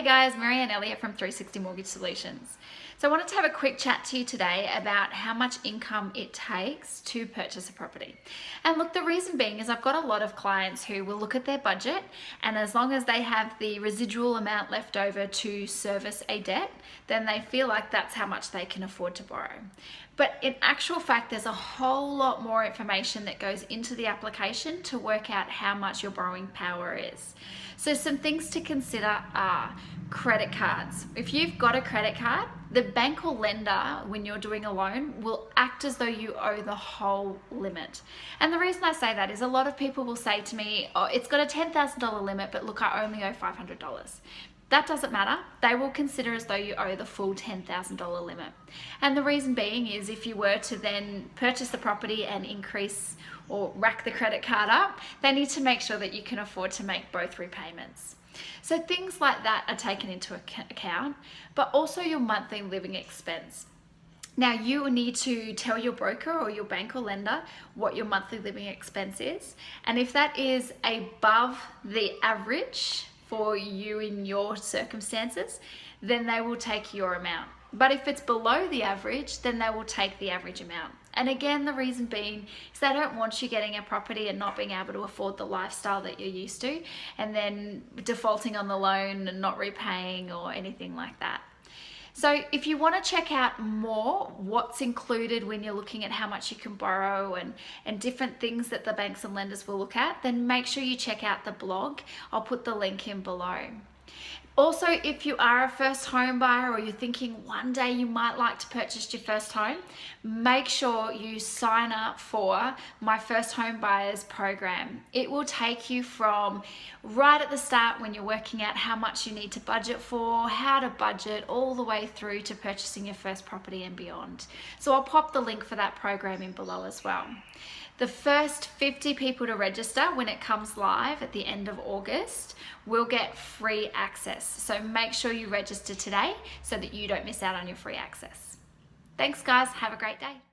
guys, Marianne Elliott from 360 Mortgage Solutions. So I wanted to have a quick chat to you today about how much income it takes to purchase a property. And look, the reason being is I've got a lot of clients who will look at their budget, and as long as they have the residual amount left over to service a debt, then they feel like that's how much they can afford to borrow. But in actual fact, there's a whole lot more information that goes into the application to work out how much your borrowing power is. So some things to consider are credit cards. If you've got a credit card, the bank or lender, when you're doing a loan, will act as though you owe the whole limit. And the reason I say that is a lot of people will say to me, oh, it's got a $10,000 limit, but look, I only owe $500. That doesn't matter. They will consider as though you owe the full $10,000 limit. And the reason being is if you were to then purchase the property and increase or rack the credit card up, they need to make sure that you can afford to make both repayments. So things like that are taken into account, but also your monthly living expense. Now you need to tell your broker or your bank or lender what your monthly living expense is. And if that is above the average for you in your circumstances, then they will take your amount. But if it's below the average, then they will take the average amount. And again, the reason being is they don't want you getting a property and not being able to afford the lifestyle that you're used to, and then defaulting on the loan and not repaying or anything like that. So if you want to check out more what's included when you're looking at how much you can borrow and different things that the banks and lenders will look at, then make sure you check out the blog. I'll put the link in below. Also, if you are a first home buyer or you're thinking one day you might like to purchase your first home, make sure you sign up for my first home buyers program. It will take you from right at the start when you're working out how much you need to budget for, how to budget, all the way through to purchasing your first property and beyond. So I'll pop the link for that program in below as well. The first 50 people to register when it comes live at the end of August will get free access. So make sure you register today so that you don't miss out on your free access. Thanks guys, have a great day.